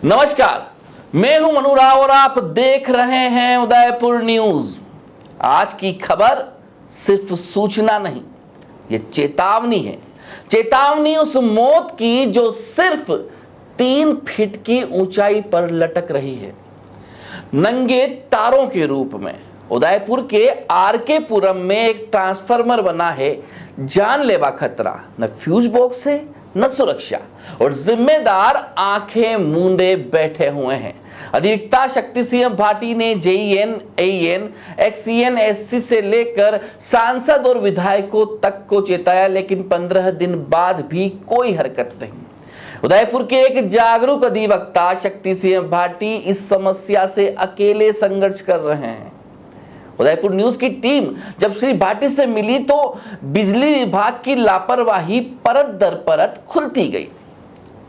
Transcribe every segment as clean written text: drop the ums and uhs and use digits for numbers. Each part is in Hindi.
नमस्कार, मैं हूं मनु राव और आप देख रहे हैं उदयपुर न्यूज। आज की खबर सिर्फ सूचना नहीं, ये चेतावनी है। चेतावनी उस मौत की जो सिर्फ 3 फीट की ऊंचाई पर लटक रही है, नंगे तारों के रूप में। उदयपुर के आरके पुरम में एक ट्रांसफार्मर बना है, जानलेवा खतरा, न फ्यूज बॉक्स है न सुरक्षा, और जिम्मेदार आंखें मूंदे बैठे हुए हैं। अधिवक्ता शक्ति सिंह भाटी ने जेईएन, एईएन, एक्सईएन, एससी से लेकर सांसद और विधायकों तक को चेताया, लेकिन 15 दिन बाद भी कोई हरकत नहीं। उदयपुर के एक जागरूक अधिवक्ता शक्ति सिंह भाटी इस समस्या से अकेले संघर्ष कर रहे हैं। उदयपुर न्यूज की टीम जब श्री भाटी से मिली तो बिजली विभाग की लापरवाही परत दर परत खुलती गई।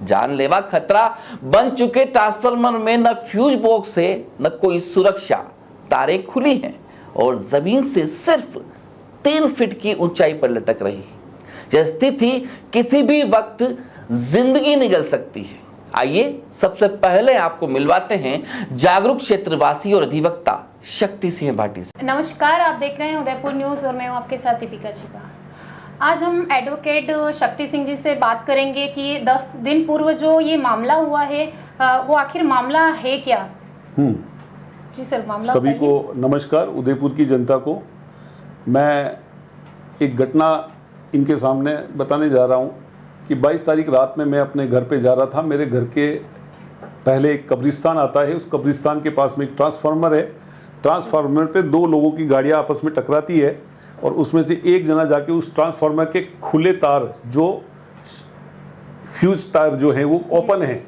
जानलेवा खतरा बन चुके ट्रांसफार्मर में न फ्यूज बॉक्स है न कोई सुरक्षा, तारें खुली हैं और जमीन से सिर्फ 3 फीट की ऊंचाई पर लटक रही है। यह स्थिति किसी भी वक्त जिंदगी निगल सकती है। आइए सबसे पहले आपको मिलवाते हैं जागरूक क्षेत्रवासी और अधिवक्ता शक्ति सिंह भाटी से। नमस्कार, आप देख रहे हैं उदयपुर न्यूज और मैं हूं आपके साथ दीपिका चिपा। आज हम एडवोकेट शक्ति सिंह जी से बात करेंगे कि 10 दिन पूर्व जो ये मामला हुआ है वो आखिर मामला है क्या? जी सर, मामला सभी को नमस्कार। उदयपुर की जनता को मैं एक घटना इनके सामने बताने जा रहा हूँ कि 22 तारीख रात में मैं अपने घर पे जा रहा था। मेरे घर के पहले एक कब्रिस्तान आता है, उस कब्रिस्तान के पास में एक ट्रांसफार्मर है। ट्रांसफार्मर पे 2 लोगों की गाड़ियाँ आपस में टकराती है और उसमें से एक जना जाके उस ट्रांसफार्मर के खुले तार, जो फ्यूज तार जो है वो ओपन है,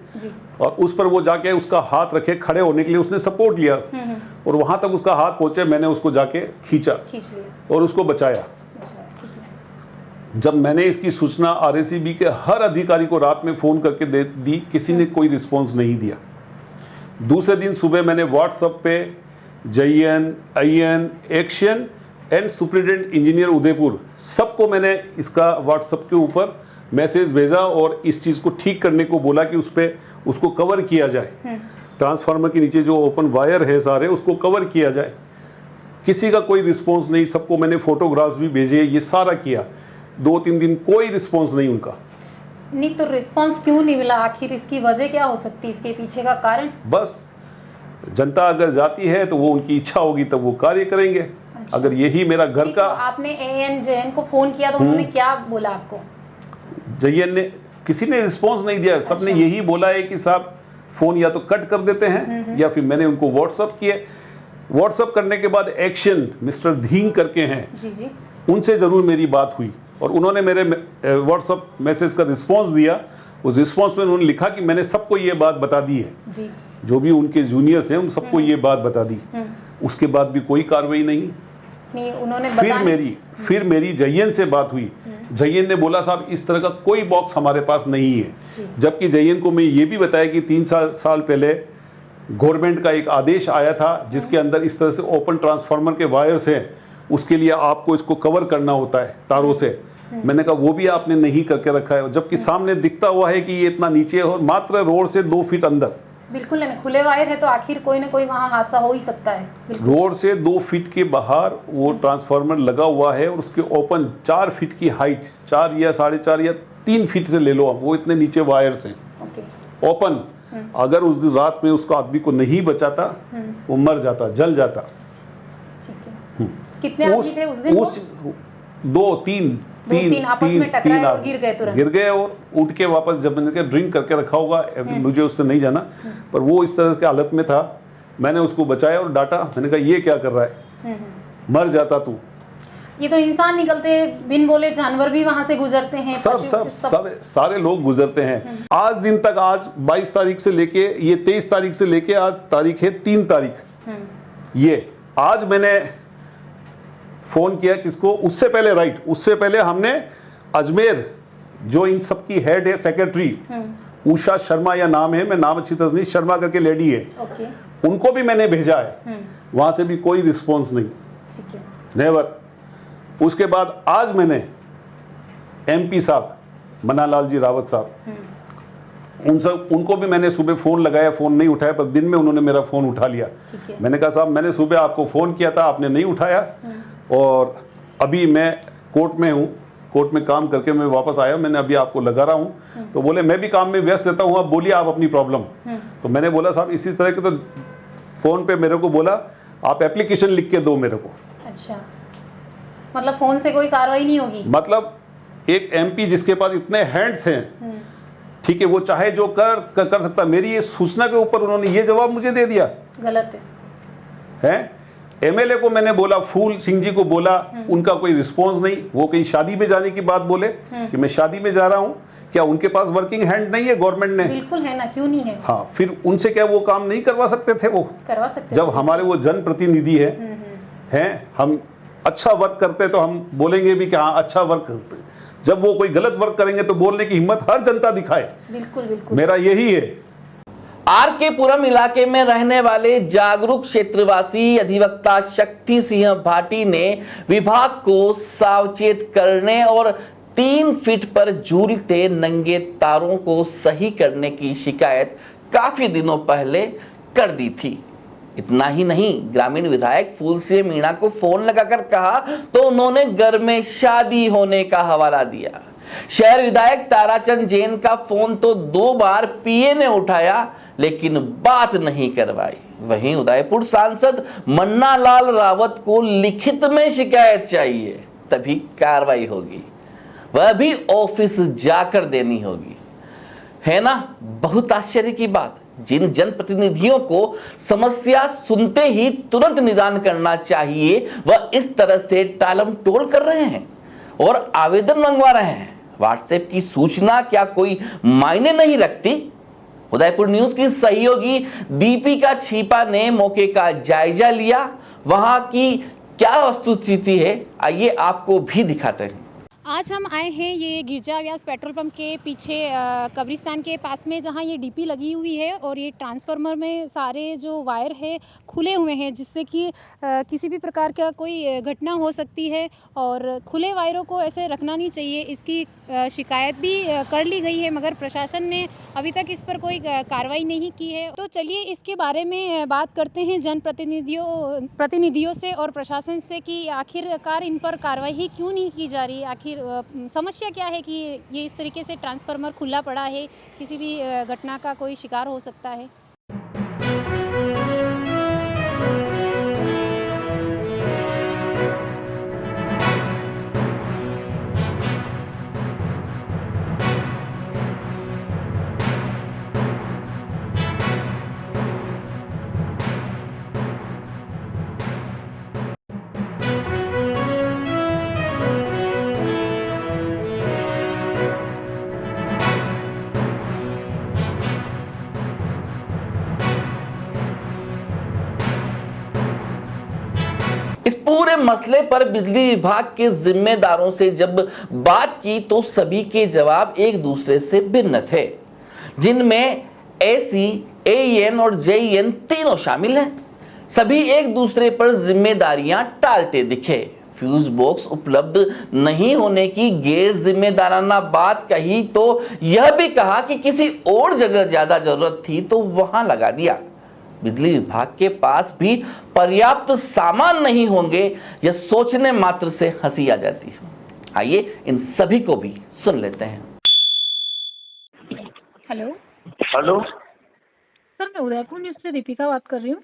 और उस पर वो जाके उसका हाथ रखे, खड़े होने के लिए उसने सपोर्ट लिया और वहां तक उसका हाथ पहुंचे, मैंने उसको जाके खींच लिया और उसको बचाया। जब मैंने इसकी सूचना आरएसीबी के हर अधिकारी को रात में फोन करके दे दी, किसी ने कोई रिस्पॉन्स नहीं दिया। दूसरे दिन सुबह मैंने व्हाट्सएप पे JEN, AEN, XEN and superintendent engineer Udaipur सबको मैंने इसका व्हाट्सएप के ऊपर मैसेज भेजा और इस चीज़ को ठीक करने को बोला कि उस पर उसको कवर किया जाए। ट्रांसफार्मर के नीचे जो ओपन वायर है सारे, उसको कवर किया जाए। किसी का कोई रिस्पॉन्स नहीं। सबको मैंने फोटोग्राफ्स भी भेजे, ये सारा किया। 2-3 दिन कोई रिस्पॉन्स नहीं उनका। नहीं तो रिस्पॉन्स क्यों नहीं मिला? आखिर इसकी वजह क्या हो सकती है, इसके पीछे का कारण? बस जनता अगर जाती है तो वो उनकी इच्छा होगी तब वो कार्य करेंगे। अच्छा। अगर यही मेरा घर का, तो आपने एएन जेएन को फोन किया तो उन्होंने क्या बोला आपको? जेईएन ने, किसी ने रिस्पॉन्स नहीं दिया। अच्छा। सबने यही बोला है कि साहब फोन या तो कट कर देते हैं या फिर मैंने उनको व्हाट्सअप किए। व्हाट्सअप करने के बाद एक्शन मिस्टर धींग करके हैं, जी, उनसे जरूर मेरी बात हुई और उन्होंने मेरे व्हाट्सएप मैसेज का रिस्पांस दिया। उस रिस्पांस में उन्होंने लिखा कि मैंने सबको ये बात बता दी है, जी। जो भी उनके जूनियर्स हैं उन सबको ये बात बता दी। उसके बाद भी कोई कार्रवाई नहीं। उन्होंने फिर मेरी जेईएन से बात हुई। जेईएन ने बोला साहब इस तरह का कोई बॉक्स हमारे पास नहीं है, जबकि जेईएन को मैं ये भी बताया कि 3 साल पहले गवर्नमेंट का एक आदेश आया था जिसके अंदर इस तरह से ओपन ट्रांसफार्मर के वायर्स हैं, उसके लिए आपको इसको कवर करना होता है तारों से। मैंने कहा वो भी आपने नहीं करके रखा है, जबकि सामने दिखता हुआ है कि ये इतना नीचे है और मात्र रोड से 2 फीट अंदर। बिल्कुल है, खुले वायर है तो आखिर कोई ना कोई वहाँ हादसा हो ही सकता है। रोड से 2 फीट के बाहर वो ट्रांसफार्मर लगा हुआ है और उसके ओपन 4 फीट की हाइट, 4 या 4.5 या 3 फीट से ले लो आप, वो इतने नीचे वायर्स हैं ओपन। अगर उस दिन रात में उसको आदमी को नहीं बचाता वो मर जाता, जल जाता। कितने आदमी थे उस दिन? 2-3 आपस में टकराए और गिर गए और उठ के वापस, जब मैंने ड्रिंक करके रखा होगा, मुझे उससे नहीं जाना, पर वो इस तरह के हालत में था। मैंने उसको बचाया और डांटा। मैंने कहा ये क्या कर रहा है, मर जाता तू। ये तो इंसान निकलते, बिन बोले जानवर भी वहां से गुजरते हैं, सारे लोग गुजरते हैं। आज दिन तक, आज 22 तारीख से लेके ये 23 तारीख से लेके आज तारीख है 3 तारीख। ये आज मैंने फोन किया किसको, उससे पहले हमने अजमेर, जो इन सबकी हेड है, सेक्रेटरी उषा शर्मा या नाम है, मैं नाम अच्छी तरह नहीं, शर्मा करके लेडी है, उनको भी मैंने भेजा है। वहां से भी कोई रिस्पॉन्स नहीं, नेवर। उसके बाद आज मैंने एमपी साहब, मन्नालाल जी रावत साहब, उनको भी मैंने सुबह फ़ोन लगाया, फ़ोन नहीं उठाया, पर दिन में उन्होंने मेरा फ़ोन उठा लिया। ठीक है। मैंने कहा साहब मैंने सुबह आपको फ़ोन किया था, आपने नहीं उठाया, और अभी मैं कोर्ट में हूँ, कोर्ट में काम करके मैं वापस आया, मैंने अभी आपको लगा रहा हूँ। तो बोले मैं भी काम में व्यस्त रहता हूँ, आप बोलिए आप अपनी प्रॉब्लम। तो मैंने बोला साहब इसी तरह के, तो फ़ोन पे मेरे को बोला आप एप्लीकेशन लिख के दो मेरे को। अच्छा, मतलब फोन से कोई कार्रवाई नहीं होगी? मतलब एक MP जिसके पास इतने हैंड्स हैं, ठीक है, वो चाहे जो कर सकता। मेरी ये सूचना के ऊपर उन्होंने ये जवाब मुझे दे दिया, गलत है। MLA को मैंने बोला, फूल सिंह जी को बोला, उनका कोई रिस्पॉन्स नहीं। वो कहीं शादी में जाने की बात बोले कि मैं शादी में जा रहा हूँ, क्या उनके पास वर्किंग हैंड नहीं है गवर्नमेंट ने? बिल्कुल है ना, क्यों नहीं है? हाँ, फिर उनसे क्या वो काम नहीं करवा सकते थे? वो करवा सकते जब थे। हमारे वो जनप्रतिनिधि हैं, हम अच्छा वर्क करते तो हम बोलेंगे भी कि हाँ अच्छा वर्क करते। जब वो कोई गलत वर्क करेंगे तो बोलने की हिम्मत हर जनता दिखाए। बिल्कुल बिल्कुल, मेरा यही है। RK पुरम इलाके में रहने वाले जागरूक क्षेत्रवासी अधिवक्ता शक्ति सिंह भाटी ने विभाग को सावचेत करने और 3 फीट पर झूलते नंगे तारों को सही करने की शिकायत काफी दिनों पहले कर दी थी। इतना ही नहीं, ग्रामीण विधायक फूल सिंह मीणा को फोन लगाकर कहा तो उन्होंने घर में शादी होने का हवाला दिया। शहर विधायक ताराचंद जैन का फोन तो 2 बार PA ने उठाया लेकिन बात नहीं करवाई। वहीं उदयपुर सांसद मन्ना लाल रावत को लिखित में शिकायत चाहिए, तभी कार्रवाई होगी, वह भी ऑफिस जाकर देनी होगी। है ना बहुत आश्चर्य की बात। जिन जनप्रतिनिधियों को समस्या सुनते ही तुरंत निदान करना चाहिए, वह इस तरह से टालम टोल कर रहे हैं और आवेदन मंगवा रहे हैं। व्हाट्सएप की सूचना क्या कोई मायने नहीं रखती? उदयपुर न्यूज की सहयोगी दीपिका छिपा ने मौके का जायजा लिया। वहां की क्या वस्तुस्थिति है, आइए आपको भी दिखाते हैं। आज हम आए हैं ये गिरजा व्यास पेट्रोल पंप के पीछे कब्रिस्तान के पास में, जहाँ ये DP लगी हुई है और ये ट्रांसफार्मर में सारे जो वायर है खुले हुए हैं, जिससे कि किसी भी प्रकार का कोई घटना हो सकती है और खुले वायरों को ऐसे रखना नहीं चाहिए। इसकी शिकायत भी कर ली गई है, मगर प्रशासन ने अभी तक इस पर कोई कार्रवाई नहीं की है। तो चलिए इसके बारे में बात करते हैं प्रतिनिधियों से और प्रशासन से कि आखिरकार इन पर कार्रवाई ही क्यों नहीं की जा रही। आखिर समस्या क्या है कि ये इस तरीके से ट्रांसफार्मर खुला पड़ा है, किसी भी घटना का कोई शिकार हो सकता है। इस पूरे मसले पर बिजली विभाग के जिम्मेदारों से जब बात की तो सभी के जवाब एक दूसरे से भिन्न थे, जिनमें AC, AEN और JEN तीनों शामिल हैं। सभी एक दूसरे पर जिम्मेदारियां टालते दिखे। फ्यूज बॉक्स उपलब्ध नहीं होने की गैर जिम्मेदाराना बात कही तो यह भी कहा कि किसी और जगह ज्यादा जरूरत थी तो वहां लगा दिया। बिजली विभाग के पास भी पर्याप्त सामान नहीं होंगे, यह सोचने मात्र से हंसी आ जाती है। आइए इन सभी को भी सुन लेते हैं। हेलो हेलो सर, मैं उदयपुर न्यूज से दीपिका बात कर रही हूँ।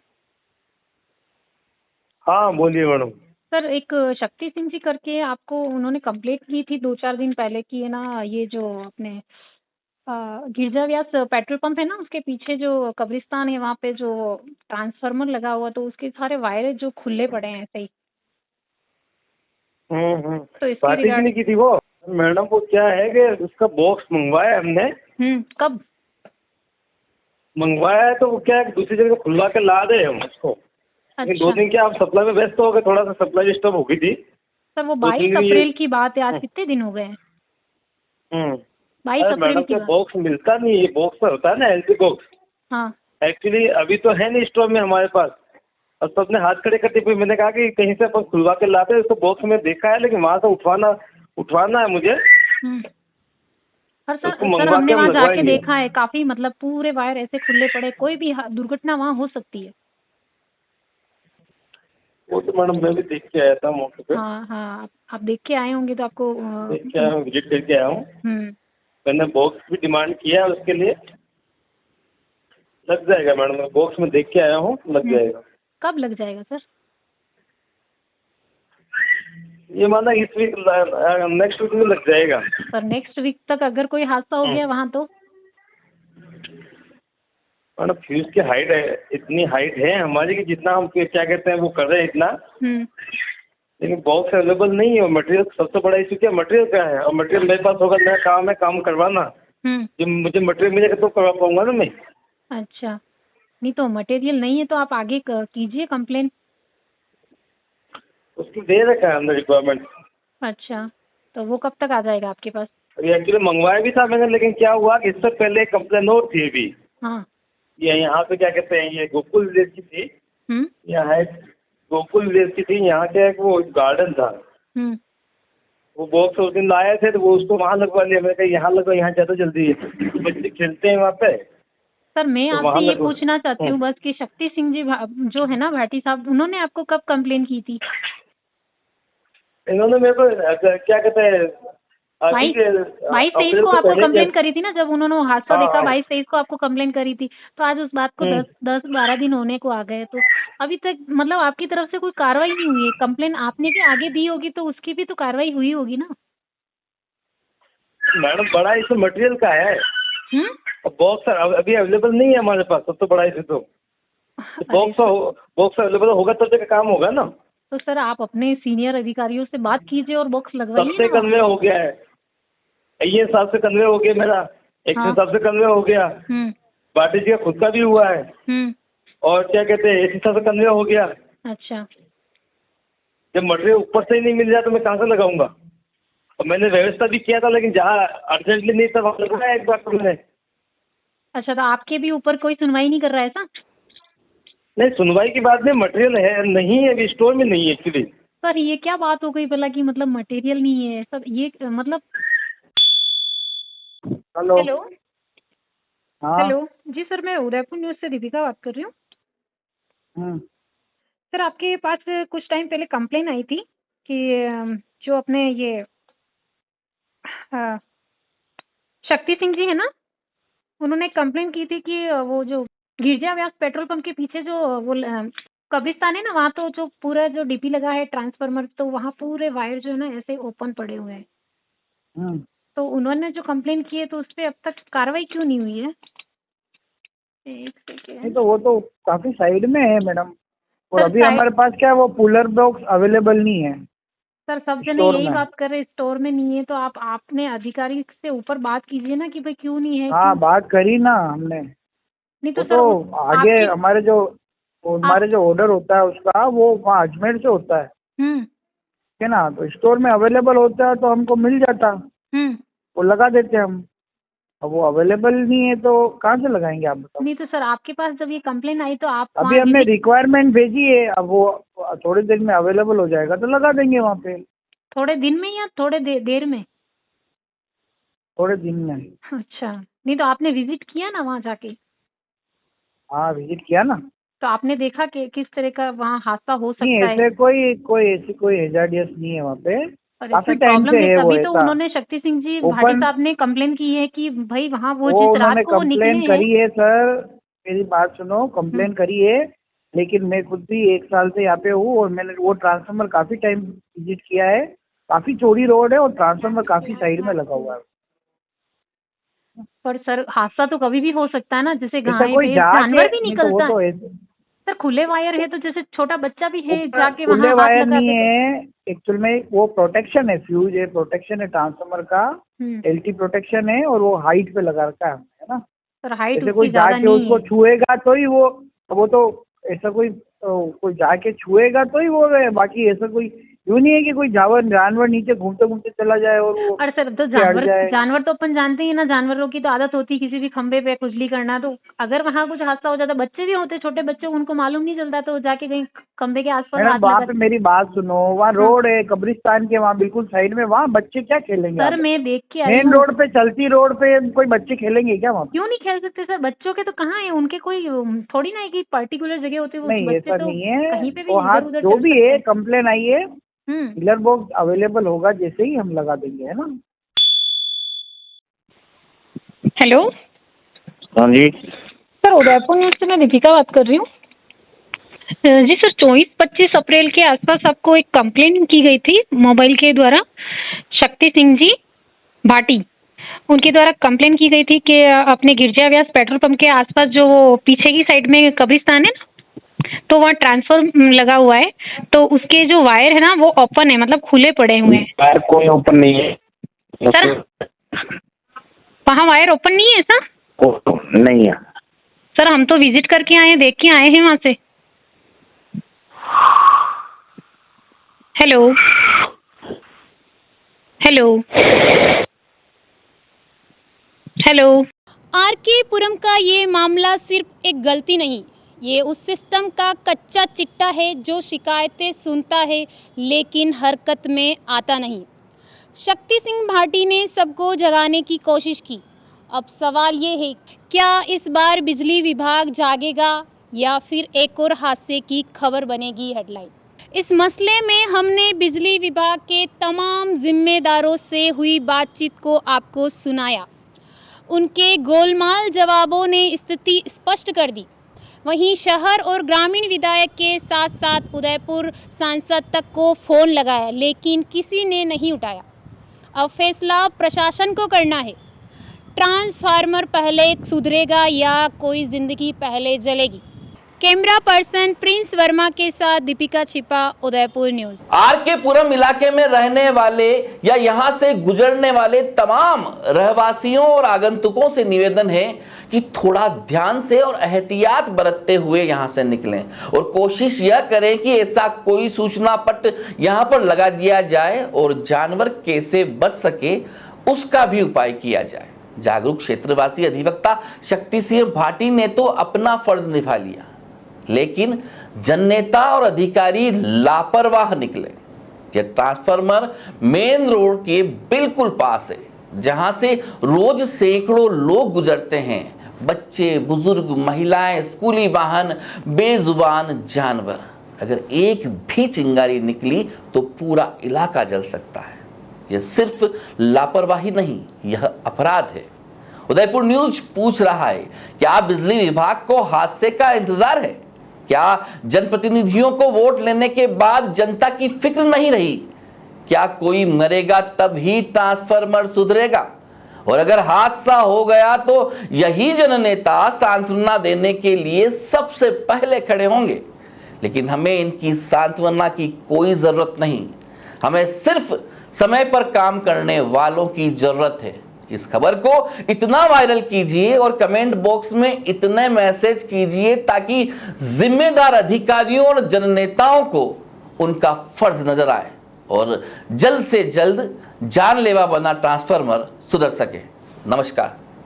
हाँ बोलिए मैडम। सर, एक शक्ति सिंह जी करके आपको उन्होंने कंप्लेंट की थी 2-4 दिन पहले कि है ना, ये जो अपने गिरजा व्यास पेट्रोल पंप है ना, उसके पीछे जो कब्रिस्तान है वहाँ पे जो ट्रांसफार्मर लगा हुआ, तो उसके सारे वायर जो खुले पड़े हैं ऐसे ही। तो इसके बात रिगार्ड नहीं की थी वो मैडम। वो क्या है कि उसका बॉक्स मंगवाया हमने। कब मंगवाया है तो वो क्या है कि दूसरी जगह खुलवा के ला दे हम उसको। अच्छा 2 दिन क्या आप सप्लाई में व्यस्त हो गए, थोड़ा सा सप्लाई डिस्टर्ब हो गई थी। सर, वो 2 22 दिन ये- अप्रैल की बात है, आज कितने दिन हो गए हैं? 22 अरे अप्रैल मैडम की का बात। बॉक्स मिलता नहीं, ये बॉक्स तो होता है ना LC बॉक्स। हाँ एक्चुअली अभी तो है नहीं स्टोर में हमारे पास। और सबने हाथ खड़े करते हुए मैंने कहा कि कहीं से अपन खुलवा के लाते हैं। उसको बॉक्स में देखा है लेकिन वहां से उठवाना है मुझे। और सर उसको सर मंगवा हमने के हम वहाँ जाके लगवाएंगे। देखा है, काफी मतलब पूरे वायर ऐसे खुले पड़े, कोई भी दुर्घटना वहाँ हो सकती है। वो तो मैडम मैं भी देख के आया था मौके पे, हाँ हाँ, आप देख के आए होंगे तो आपको देख के आया हूँ, विजिट करके आया हूँ। हम्म। मैंने बॉक्स भी डिमांड किया है उसके लिए, लग जाएगा मैडम, मैं बॉक्स में देख के आया हूँ, लग जाएगा। कब लग जाएगा सर? ये माना इस वीक, नेक्स्ट वीक में लग जाएगा। पर नेक्स्ट वीक तक अगर कोई हादसा हो गया वहाँ तो? मैडम फ्यूज की हाइट है, इतनी हाइट है हमारी कि जितना हम क्या कहते हैं वो कर रहे हैं इतना, लेकिन बॉक्स अवेलेबल नहीं है। मटेरियल सबसे बड़ा इशू क्या, मटेरियल क्या है, और मटेरियल मेरे पास होगा, मेरा काम है काम करवाना। जब मुझे मटेरियल मिलेगा तो करवा पाऊंगा ना मैं। अच्छा, नहीं तो मटेरियल नहीं है तो आप आगे कीजिए कंप्लेन। उसकी दे रखा है हमने रिक्वायरमेंट। अच्छा, तो वो कब तक आ जाएगा आपके पास? एक्चुअली मंगवाया भी था मैंने, लेकिन क्या हुआ कि इससे पहले कंप्लेन और थी अभी। हाँ। ये यहाँ पे क्या कहते हैं, ये गोकुल विलेज की थी, हम्म यहाँ है गोकुल विलेज की थी, यहाँ के एक वो गार्डन था, हम्म। वो बॉक्स उस दिन लाए थे तो वो उसको वहाँ लगवा लिया। मैंने कहा यहाँ लगवा, यहाँ ज़्यादा जल्दी है, बच्चे खेलते हैं वहाँ पे। सर मैं तो आपसे वहाँ ये लगवा। पूछना चाहती हूँ बस कि शक्ति सिंह जी जो है ना भाटी साहब, उन्होंने आपको कब कंप्लेन की थी? इन्होंने मेरे को क्या कहते हैं, 22-23 को आपको कंप्लेन करी थी ना, जब उन्होंने वो हादसा हाँ, देखा हाँ। 22-23 को आपको कंप्लेन करी थी। तो आज उस बात को 10-12 दिन होने को आ गए, तो अभी तक मतलब आपकी तरफ से कोई कार्रवाई नहीं हुई है। कंप्लेन आपने भी आगे दी होगी तो उसकी भी तो कार्रवाई हुई होगी ना। मैडम बड़ा इशू मटेरियल का है, बॉक्स अभी अवेलेबल नहीं है हमारे पास, सबसे बड़ा इशू तो बॉक्स अवेलेबल होगा तब तक काम होगा ना। तो सर आप अपने सीनियर अधिकारियों से बात कीजिए और बॉक्स लगवाइए सबसे ना। कन्वे हो गया है, ये साहब से कन्वे हो गया मेरा, एक हाँ। साहब से कन्वे हो गया, पार्टी जी का खुद का भी हुआ है, और क्या कहते हैं एसी साहब से कन्वे हो गया। अच्छा, जब मटेरियल ऊपर से ही नहीं मिल जाए तो मैं कहाँ से लगाऊंगा। और मैंने व्यवस्था भी किया था, लेकिन जहाँ अर्जेंटली नहीं था वहाँ लगवाया एक बार तो मैंने। अच्छा, तो आपके भी ऊपर कोई सुनवाई नहीं कर रहा है ऐसा? नहीं, सुनवाई की बात नहीं, मटेरियल है नहीं है, अभी स्टोर में नहीं है एक्चुअली। सर ये क्या बात हो गई भला कि मतलब मटेरियल नहीं है सब, ये मतलब। हेलो। हेलो। हाँ। हेलो जी सर, मैं उदयपुर न्यूज से दीपिका बात कर रही हूँ। सर आपके पास कुछ टाइम पहले कंप्लेन आई थी कि जो अपने ये शक्ति सिंह जी है ना, उन्होंने कंप्लेन की थी कि वो जो गिरजा व्यास पेट्रोल पंप के पीछे जो वो कब्रिस्तान है ना, वहाँ तो जो पूरा जो डीपी लगा है ट्रांसफार्मर, तो वहाँ पूरे वायर जो है ना ऐसे ओपन पड़े हुए हैं। तो उन्होंने जो कंप्लेन की है तो उस पर अब तक कार्रवाई क्यों नहीं हुई है? एक सेकेंड। नहीं तो वो तो काफी साइड में है मैडम, और सर, अभी हमारे पास क्या है, वो पुलर बॉक्स अवेलेबल नहीं है। सर सब जने स्टोर यही में। बात कर रहे हैं, स्टोर में नहीं है, तो आपने अधिकारी से ऊपर बात कीजिए ना कि भाई क्यों नहीं है। हाँ बात करी ना हमने, नहीं तो वो सर तो आगे आपकी- हमारे जो ऑर्डर होता है उसका वो वहाँ अजमेर से होता है, ठीक है ना। तो स्टोर में अवेलेबल होता है तो हमको मिल जाता, वो लगा देते हम। अब वो अवेलेबल नहीं है तो कहाँ से लगाएंगे आप बताओ। नहीं तो सर आपके पास जब ये कंप्लेन आई तो आप अभी वहाँ हमने visit- रिक्वायरमेंट भेजी है, अब वो थोड़ी देर में अवेलेबल हो जाएगा तो लगा देंगे वहाँ पे, थोड़े दिन में या थोड़े देर में? थोड़े दिन में। अच्छा, नहीं तो आपने विजिट किया ना वहाँ जाके? हाँ विजिट किया ना। तो आपने देखा कि किस तरह का वहाँ हादसा हो नहीं सकता है? ऐसे कोई हेजार्डियस नहीं है वहाँ पे, और काफी सर टाइम प्रॉब्लम से है, है वो तभी तो ऐसा। उन्होंने शक्ति सिंह जी भाटी ओपन- साहब ने कंप्लेन की है कि भाई वहाँ वो वो जिस रात उन्होंने को वो निकले कंप्लेन करी है सर, मेरी बात सुनो, कंप्लेन करी है, लेकिन मैं खुद भी 1 साल से यहाँ पे हूँ और मैंने वो ट्रांसफार्मर काफी टाइम विजिट किया है। काफी चौड़ी रोड है और ट्रांसफार्मर काफी साइड में लगा हुआ है। पर सर हादसा तो कभी भी हो सकता है ना, जैसे ऐसा गाय कोई भैंस जाके जानवर भी नहीं तो वो निकलता तो है। ऐसे सर खुले वायर है तो जैसे छोटा बच्चा भी है ऊपर जाके खुले वहाँ हाथ वायर लगा नहीं दे है, एक्चुअल में वो प्रोटेक्शन है, फ्यूज है, प्रोटेक्शन है ट्रांसफार्मर का, एलटी प्रोटेक्शन है और वो हाइट पे लगा रखा है ना। सर हाइट ऐसे उसकी कोई ज्यादा जाके नहीं उसको है। छुएगा तो ही वो तो ऐसा कोई जाके छुएगा तो ही वो है, बाकी ऐसा कोई यूं नहीं है कि कोई जानवर नीचे घूमते घूमते चला जाए और वो अरे सर, तो जानवर तो अपन जानते ही ना, जानवरों की तो आदत होती है किसी भी खंबे पे खुजली करना। तो अगर वहाँ कुछ हादसा हो जाता, बच्चे भी होते, छोटे बच्चे, उनको मालूम नहीं चलता, तो जाके कहीं खंबे के आसपास हाथ वहाँ लगा। पे मेरी बात सुनो, वहाँ रोड है कब्रिस्तान के, वहाँ बिल्कुल साइड में, वहाँ बच्चे क्या खेलेंगे? सर मैं देख के आई मेन हूँ। रोड पे, चलती रोड पे कोई बच्चे खेलेंगे क्या वहाँ? क्यों नहीं खेल सकते सर? बच्चों के तो कहाँ है, उनके कोई थोड़ी ना है कि पर्टिकुलर जगह होती है। वो नहीं, बच्चे ऐसा तो नहीं है। कहीं पे भी वहाँ इधर उधर जो चल भी सकते है, हैं। कंप्लेन आई है, पिलर बॉक्स अवेलेबल होगा, जैसे ही हम लगा देंगे, है ना? हेलो, हाँ जी। सर उदयपुर न्यूज से मैं दीपिका बात कर रही हूँ। जी सर, 24-25 अप्रैल के आसपास आपको एक कंप्लेन की गई थी मोबाइल के द्वारा। शक्ति सिंह जी भाटी, उनके द्वारा कंप्लेन की गई थी कि अपने गिरजा व्यास पेट्रोल पंप के आसपास जो पीछे की साइड में कब्रिस्तान है ना, तो वहाँ ट्रांसफर लगा हुआ है, तो उसके जो वायर है ना वो ओपन है, मतलब खुले पड़े हुए हैं। वायर कोई ओपन नहीं है सर वहाँ वायर ओपन नहीं है सर? नहीं है सर हम तो विजिट करके आए हैं, देख के आए हैं वहाँ से। Hello hello hello. आरके पुरम का ये मामला सिर्फ एक गलती नहीं, ये उस सिस्टम का कच्चा चिट्टा है जो शिकायतें सुनता है लेकिन हरकत में आता नहीं। शक्ति सिंह भाटी ने सबको जगाने की कोशिश की। अब सवाल ये है, क्या इस बार बिजली विभाग जागेगा या फिर एक और हादसे की खबर बनेगी हेडलाइन? इस मसले में हमने बिजली विभाग के तमाम जिम्मेदारों से हुई बातचीत को आपको सुनाया। उनके गोलमाल जवाबों ने स्थिति स्पष्ट कर दी। वहीं शहर और ग्रामीण विधायक के साथ साथ उदयपुर सांसद तक को फ़ोन लगाया लेकिन किसी ने नहीं उठाया। अब फैसला प्रशासन को करना है, ट्रांसफार्मर पहले सुधरेगा या कोई ज़िंदगी पहले जलेगी। कैमरा पर्सन प्रिंस वर्मा के साथ दीपिका छिपा, उदयपुर न्यूज़। आरके पुरम इलाके में रहने वाले या यहां से गुजरने वाले तमाम रहवासियों और आगंतुकों से निवेदन है कि थोड़ा ध्यान से और एहतियात बरतते हुए यहां से निकलें और कोशिश यह करें कि ऐसा कोई सूचना पट यहां पर लगा दिया जाए और जानवर कैसे बच सके उसका भी उपाय किया जाए। जागरूक क्षेत्रवासी अधिवक्ता शक्ति सिंह भाटी ने तो अपना फर्ज निभा लिया, लेकिन जननेता और अधिकारी लापरवाह निकले। यह ट्रांसफार्मर मेन रोड के बिल्कुल पास है, जहां से रोज सैकड़ों लोग गुजरते हैं, बच्चे, बुजुर्ग, महिलाएं, स्कूली वाहन, बेजुबान जानवर। अगर एक भी चिंगारी निकली तो पूरा इलाका जल सकता है। यह सिर्फ लापरवाही नहीं, यह अपराध है। उदयपुर न्यूज पूछ रहा है, क्या बिजली विभाग को हादसे का इंतजार है? क्या जनप्रतिनिधियों को वोट लेने के बाद जनता की फिक्र नहीं रही? क्या कोई मरेगा तब ही ट्रांसफार्मर सुधरेगा? और अगर हादसा हो गया तो यही जननेता सांत्वना देने के लिए सबसे पहले खड़े होंगे। लेकिन हमें इनकी सांत्वना की कोई जरूरत नहीं, हमें सिर्फ समय पर काम करने वालों की जरूरत है। इस खबर को इतना वायरल कीजिए और कमेंट बॉक्स में इतने मैसेज कीजिए ताकि जिम्मेदार अधिकारियों और जननेताओं को उनका फर्ज नजर आए और जल्द से जल्द जानलेवा बना ट्रांसफार्मर सुधर सके। नमस्कार।